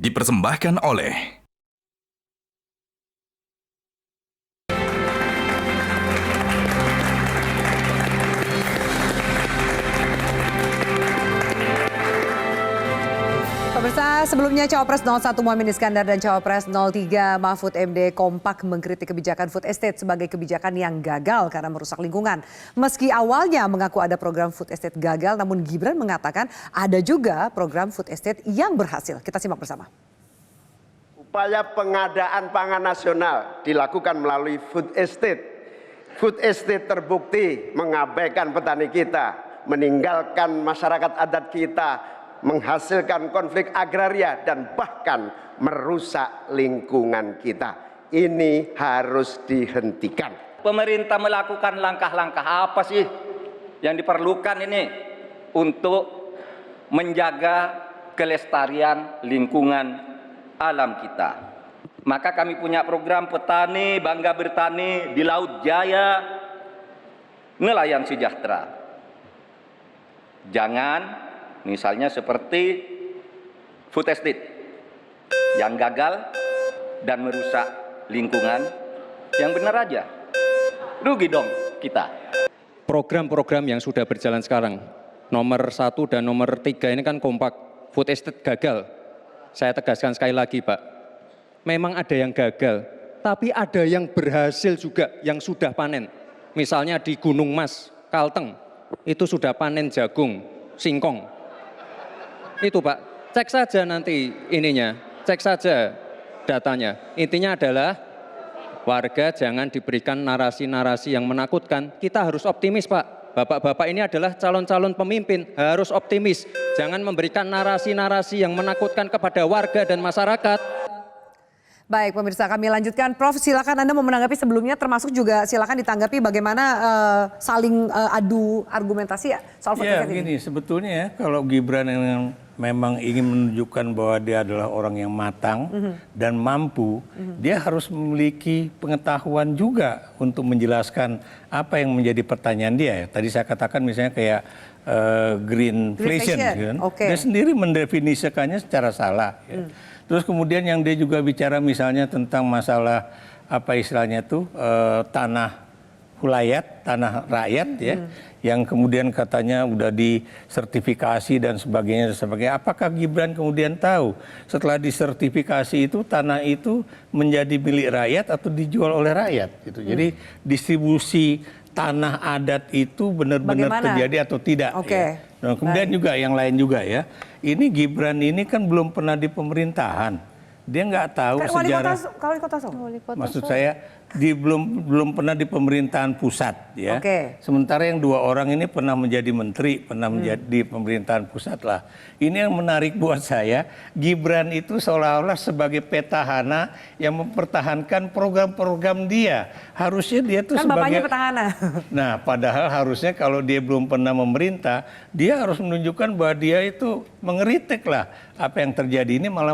dipersembahkan oleh Pemirsa, sebelumnya Cawapres 01 Muhaimin Iskandar dan Cawapres 03 Mahfud MD kompak mengkritik kebijakan food estate sebagai kebijakan yang gagal karena merusak lingkungan. Meski awalnya mengaku ada program food estate gagal, namun Gibran mengatakan ada juga program food estate yang berhasil. Kita simak bersama. Upaya pengadaan pangan nasional dilakukan melalui food estate. Food estate terbukti mengabaikan petani kita, meninggalkan masyarakat adat kita, menghasilkan konflik agraria dan bahkan merusak lingkungan kita. Ini harus dihentikan. Pemerintah melakukan langkah-langkah apa sih yang diperlukan ini untuk menjaga kelestarian lingkungan alam kita. Maka kami punya program petani bangga bertani di Laut Jaya, nelayan sejahtera. Jangan misalnya seperti food estate yang gagal dan merusak lingkungan, yang benar aja. Rugi dong kita. Program-program yang sudah berjalan sekarang, nomor 1 dan nomor 3 ini kan kompak, food estate gagal. Saya tegaskan sekali lagi Pak, memang ada yang gagal, tapi ada yang berhasil juga yang sudah panen. Misalnya di Gunung Mas, Kalteng, itu sudah panen jagung, singkong. Itu Pak, cek saja nanti ininya, cek saja datanya. Intinya adalah warga jangan diberikan narasi-narasi yang menakutkan. Kita harus optimis Pak. Bapak-bapak ini adalah calon-calon pemimpin, harus optimis. Jangan memberikan narasi-narasi yang menakutkan kepada warga dan masyarakat. Baik pemirsa, kami lanjutkan. Prof, silakan Anda mau menanggapi sebelumnya, termasuk juga silakan ditanggapi bagaimana saling adu argumentasi ya soal food estate ini. Begini, sebetulnya ya kalau Gibran yang memang ingin menunjukkan bahwa dia adalah orang yang matang dan mampu, dia harus memiliki pengetahuan juga untuk menjelaskan apa yang menjadi pertanyaan dia. Tadi saya katakan misalnya kayak greenflation, kan? Okay. Dia sendiri mendefinisikannya secara salah. Ya. Terus kemudian yang dia juga bicara misalnya tentang masalah apa istilahnya itu tanah hulayat, tanah rakyat ya, yang kemudian katanya udah disertifikasi dan sebagainya. Apakah Gibran kemudian tahu setelah disertifikasi itu tanah itu menjadi milik rakyat atau dijual oleh rakyat? Gitu. Jadi distribusi tanah adat itu benar-benar terjadi atau tidak? Okay. Ya. Nah, kemudian juga yang lain juga ya. Ini Gibran ini kan belum pernah di pemerintahan. Dia nggak tahu sejarah. Wali kota Solo. Maksud saya belum pernah di pemerintahan pusat ya. Okay. Sementara yang 2 orang ini pernah menjadi menteri, pernah menjadi di pemerintahan pusat lah. Ini yang menarik buat saya, Gibran itu seolah-olah sebagai petahana yang mempertahankan program-program dia. Harusnya dia tuh kan sebagai bapaknya petahana. Nah, padahal harusnya kalau dia belum pernah memerintah, dia harus menunjukkan bahwa dia itu mengeritik lah apa yang terjadi. Ini malah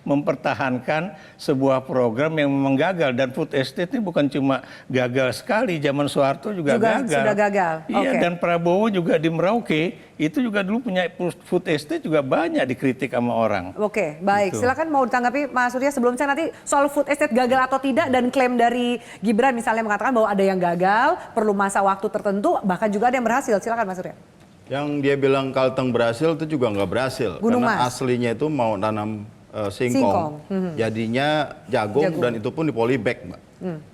mempertahankan sebuah program yang memang gagal, dan food estate ini bukan cuma gagal sekali, zaman Soeharto juga gagal. Sudah gagal. Iya, Okay. dan Prabowo juga di Merauke itu juga dulu punya food estate, juga banyak dikritik sama orang. Oke, baik. Gitu. Silakan mau ditanggapi Mas Surya sebelum saya nanti soal food estate gagal atau tidak, dan klaim dari Gibran misalnya mengatakan bahwa ada yang gagal, perlu masa waktu tertentu, bahkan juga ada yang berhasil. Silakan Mas Surya. Yang dia bilang Kalteng berhasil itu juga nggak berhasil. Gunung karena Mas. aslinya itu mau tanam singkong. Jadinya jagung dan itu pun di polybag, Mbak.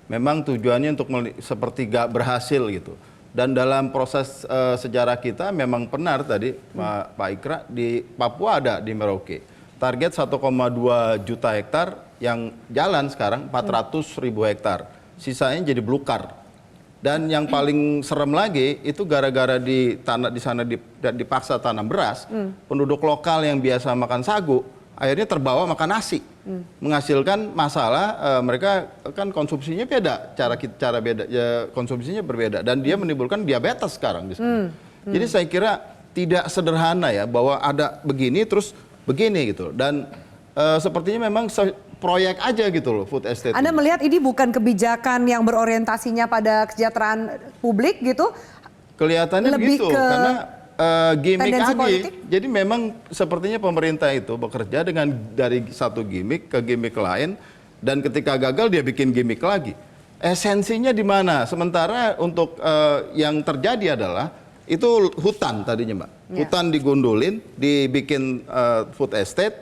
Memang tujuannya untuk seperti nggak berhasil gitu. Dan dalam proses sejarah kita memang benar tadi Pak Ikra, di Papua ada di Merauke. Target 1,2 juta hektar, yang jalan sekarang 400.000 hektar. Sisanya jadi belukar. Dan yang paling serem lagi itu gara-gara di sana dipaksa tanam beras, penduduk lokal yang biasa makan sagu akhirnya terbawa makan nasi. Menghasilkan masalah, mereka kan konsumsinya beda, cara beda, ya, konsumsinya berbeda, dan dia menimbulkan diabetes sekarang di sana. Jadi saya kira tidak sederhana ya bahwa ada begini terus begini gitu. Dan sepertinya memang proyek aja gitu loh food estate. Anda melihat ini bukan kebijakan yang berorientasinya pada kesejahteraan publik gitu? Kelihatannya lebih begitu, ke karena gimmick Tendensi aja. politik? Jadi memang sepertinya pemerintah itu bekerja dengan dari satu gimmick ke gimmick lain, dan ketika gagal dia bikin gimmick lagi. Esensinya di mana? Sementara untuk yang terjadi adalah itu hutan tadinya, Mbak. Ya. Hutan digundulin, dibikin food estate,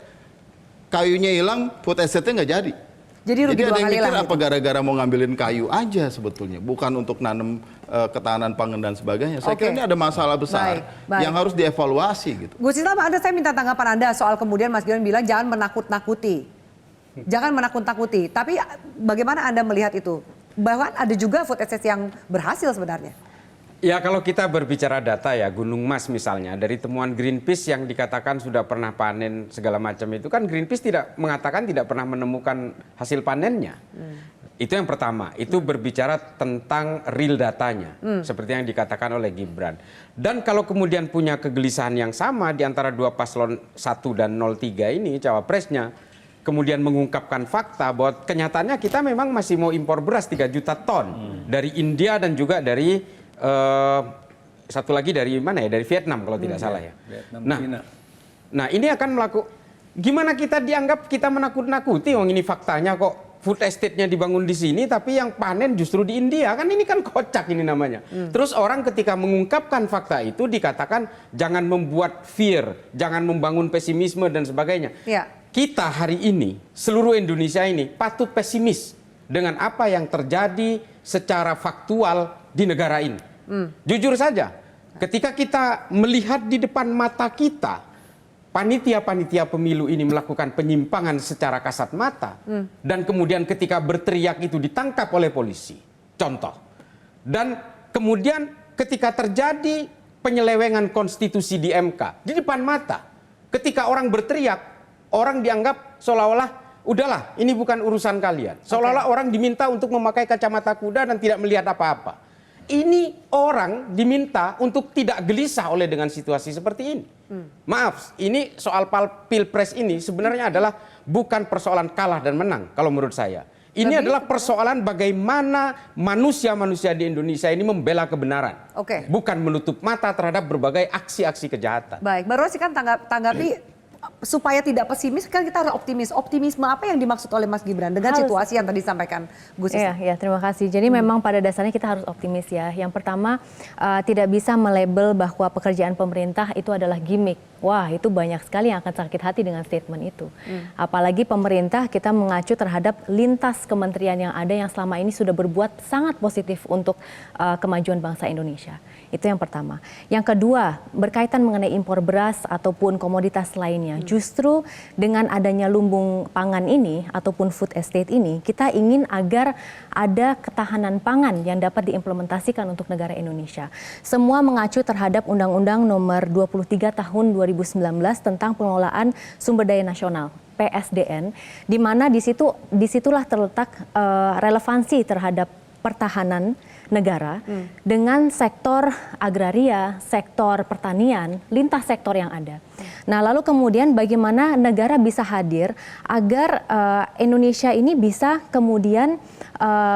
kayunya hilang, food estate-nya nggak jadi. Jadi rugi Jadi ada dua yang kali mikir lah apa gara-gara mau ngambilin kayu aja sebetulnya, bukan untuk nanam ketahanan pangan dan sebagainya. Saya Oke. kira ini ada masalah besar Baik. yang harus dievaluasi gitu. Gus Islam, saya minta tanggapan Anda soal kemudian Mas Gibran bilang jangan menakut-nakuti. Jangan menakut-nakuti. Tapi bagaimana Anda melihat itu? Bahwa ada juga food estate yang berhasil sebenarnya. Ya kalau kita berbicara data ya, Gunung Mas misalnya, dari temuan Greenpeace yang dikatakan sudah pernah panen segala macam itu kan Greenpeace tidak mengatakan tidak pernah menemukan hasil panennya. Itu yang pertama, itu berbicara tentang real datanya, seperti yang dikatakan oleh Gibran. Dan kalau kemudian punya kegelisahan yang sama di antara dua paslon 1 dan 03 ini, cawapresnya, kemudian mengungkapkan fakta bahwa kenyataannya kita memang masih mau impor beras 3 juta ton dari India dan juga dari satu lagi dari mana ya, dari Vietnam kalau tidak salah ya. Vietnam, Nah, Cina. nah ini akan gimana kita dianggap kita menakut-nakuti, wong ini faktanya kok food estate-nya dibangun di sini tapi yang panen justru di India, kan ini kan kocak ini namanya. Terus orang ketika mengungkapkan fakta itu dikatakan jangan membuat fear, jangan membangun pesimisme dan sebagainya. Ya. Kita hari ini, seluruh Indonesia ini patut pesimis dengan apa yang terjadi secara faktual di negara ini. Jujur saja, ketika kita melihat di depan mata kita, panitia-panitia pemilu ini melakukan penyimpangan secara kasat mata, dan kemudian ketika berteriak itu ditangkap oleh polisi, contoh. Dan kemudian ketika terjadi penyelewengan konstitusi di MK, di depan mata, ketika orang berteriak, orang dianggap seolah-olah, udahlah ini bukan urusan kalian. Seolah-olah orang diminta untuk memakai kacamata kuda dan tidak melihat apa-apa. Ini orang diminta untuk tidak gelisah oleh dengan situasi seperti ini. Maaf, ini soal pilpres ini sebenarnya adalah bukan persoalan kalah dan menang kalau menurut saya. Ini adalah persoalan bagaimana manusia-manusia di Indonesia ini membela kebenaran. Oke. Bukan menutup mata terhadap berbagai aksi-aksi kejahatan. Baik, Mbak Rosi kan tanggapi supaya tidak pesimis kan kita harus optimis. Optimisme apa yang dimaksud oleh Mas Gibran dengan situasi yang tadi disampaikan Gus Islam? Ya, terima kasih. Jadi memang pada dasarnya kita harus optimis ya. Yang pertama tidak bisa melabel bahwa pekerjaan pemerintah itu adalah gimmick. Wah, itu banyak sekali yang akan sakit hati dengan statement itu. Apalagi pemerintah kita mengacu terhadap lintas kementerian yang ada yang selama ini sudah berbuat sangat positif untuk kemajuan bangsa Indonesia. Itu yang pertama. Yang kedua, berkaitan mengenai impor beras ataupun komoditas lainnya. Justru dengan adanya lumbung pangan ini ataupun food estate ini, kita ingin agar ada ketahanan pangan yang dapat diimplementasikan untuk negara Indonesia. Semua mengacu terhadap Undang-Undang Nomor 23 Tahun 2019 tentang pengelolaan sumber daya nasional. PSDN, di mana disitulah terletak relevansi terhadap pertahanan negara dengan sektor agraria, sektor pertanian, lintas sektor yang ada. Nah, lalu kemudian bagaimana negara bisa hadir agar Indonesia ini bisa kemudian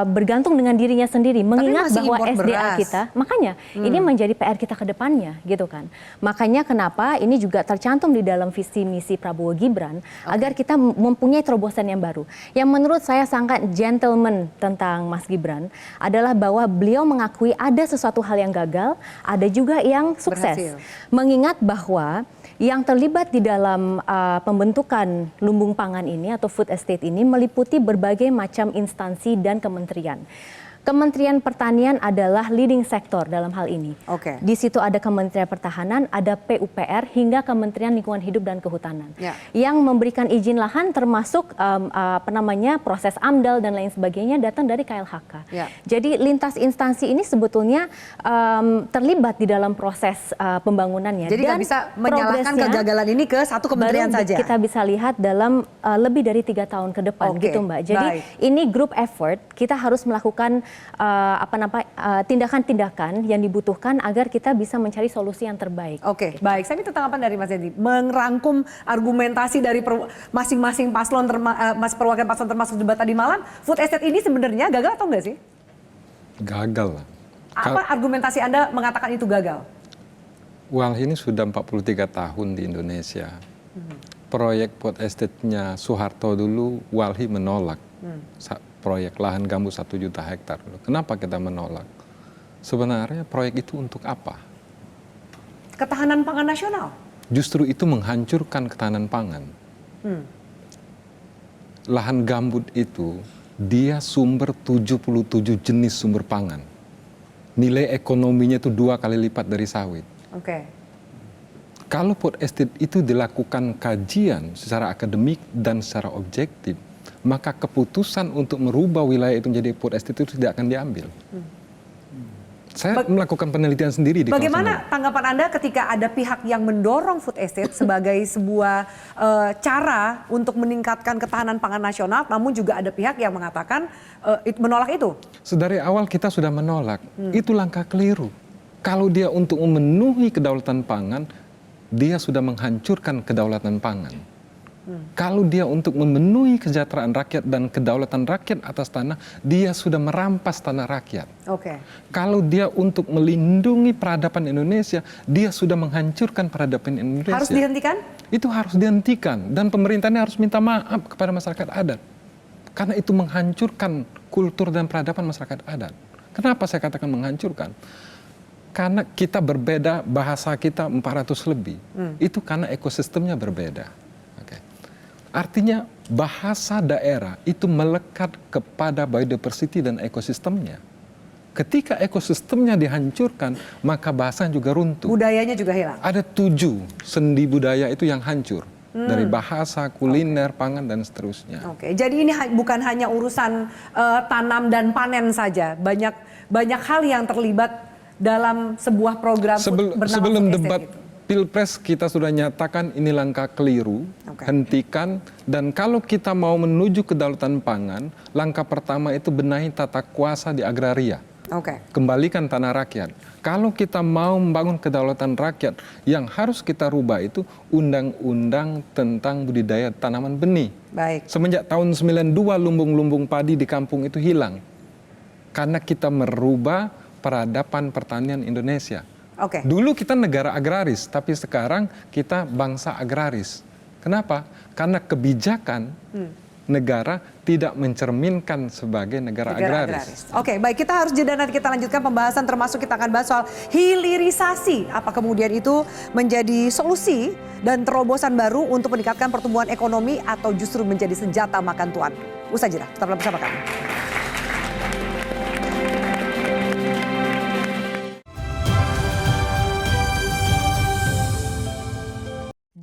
bergantung dengan dirinya sendiri, mengingat masih bahwa impor SDA beras. kita, makanya ini menjadi PR kita ke depannya, gitu kan. Makanya kenapa ini juga tercantum di dalam visi misi Prabowo Gibran agar kita mempunyai terobosan yang baru. Yang menurut saya sangat gentleman tentang Mas Gibran adalah bahwa beliau mengakui ada sesuatu hal yang gagal, ada juga yang sukses. Berhasil. Mengingat bahwa yang terlibat di dalam pembentukan lumbung pangan ini atau food estate ini meliputi berbagai macam instansi dan kementerian. Kementerian Pertanian adalah leading sektor dalam hal ini. Oke. Di situ ada Kementerian Pertahanan, ada PUPR hingga Kementerian Lingkungan Hidup dan Kehutanan. Ya. Yang memberikan izin lahan termasuk proses AMDAL dan lain sebagainya datang dari KLHK. Ya. Jadi lintas instansi ini sebetulnya terlibat di dalam proses pembangunannya. Jadi nggak Dan bisa menyalahkan progresnya kegagalan ini ke satu kementerian baru saja. kita bisa lihat dalam lebih dari 3 tahun ke depan, Oke, gitu Mbak. Jadi baik. ini group effort, kita harus melakukan tindakan-tindakan yang dibutuhkan agar kita bisa mencari solusi yang terbaik. Oke, baik. Saya minta tanggapan dari Mas Hendy. Merangkum argumentasi dari masing-masing paslon, perwakilan paslon termasuk debat tadi malam, food estate ini sebenarnya gagal atau enggak sih? Gagal lah. Apa argumentasi Anda mengatakan itu gagal? Walhi ini sudah 43 tahun di Indonesia. Proyek food estate-nya Soeharto dulu, Walhi menolak. Proyek lahan gambut 1 juta hektar. Kenapa kita menolak? Sebenarnya proyek itu untuk apa? Ketahanan pangan nasional. Justru itu menghancurkan ketahanan pangan. Lahan gambut itu, dia sumber 77 jenis sumber pangan. Nilai ekonominya itu 2 kali lipat dari sawit. Oke. Kalau food estate itu dilakukan kajian secara akademik dan secara objektif, maka keputusan untuk merubah wilayah itu menjadi food estate itu tidak akan diambil. Saya melakukan penelitian sendiri di Bagaimana tanggapan Anda ketika ada pihak yang mendorong food estate sebagai sebuah cara untuk meningkatkan ketahanan pangan nasional, namun juga ada pihak yang mengatakan menolak itu? Sedari awal kita sudah menolak, itu langkah keliru. Kalau dia untuk memenuhi kedaulatan pangan, dia sudah menghancurkan kedaulatan pangan. Kalau dia untuk memenuhi kesejahteraan rakyat dan kedaulatan rakyat atas tanah, dia sudah merampas tanah rakyat. Oke. Kalau dia untuk melindungi peradaban Indonesia, dia sudah menghancurkan peradaban Indonesia. Harus dihentikan? Itu harus dihentikan dan pemerintahnya harus minta maaf kepada masyarakat adat. Karena itu menghancurkan kultur dan peradaban masyarakat adat. Kenapa saya katakan menghancurkan? Karena kita berbeda, bahasa kita 400 lebih. Itu karena ekosistemnya berbeda. Artinya bahasa daerah itu melekat kepada biodiversity dan ekosistemnya. Ketika ekosistemnya dihancurkan, maka bahasa juga runtuh. Budayanya juga hilang. Ada 7 sendi budaya itu yang hancur. Dari bahasa, kuliner, pangan, dan seterusnya. Oke, jadi ini bukan hanya urusan tanam dan panen saja. Banyak hal yang terlibat dalam sebuah program bernama Sebelum food debat estate itu. Pilpres kita sudah nyatakan ini langkah keliru, hentikan, dan kalau kita mau menuju kedaulatan pangan, langkah pertama itu benahi tata kuasa di agraria. Kembalikan tanah rakyat. Kalau kita mau membangun kedaulatan rakyat, yang harus kita rubah itu undang-undang tentang budidaya tanaman benih. Baik. Semenjak tahun 92 lumbung-lumbung padi di kampung itu hilang. Karena kita merubah peradaban pertanian Indonesia. Dulu kita negara agraris, tapi sekarang kita bangsa agraris. Kenapa? Karena kebijakan negara tidak mencerminkan sebagai negara agraris. Oke, baik, kita harus jeda, nanti kita lanjutkan pembahasan, termasuk kita akan bahas soal hilirisasi. Apa kemudian itu menjadi solusi dan terobosan baru untuk meningkatkan pertumbuhan ekonomi atau justru menjadi senjata makan tuan? Usai jeda, tetaplah bersama kami.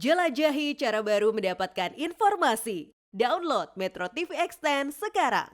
Jelajahi cara baru mendapatkan informasi. Download Metro TV Extend sekarang.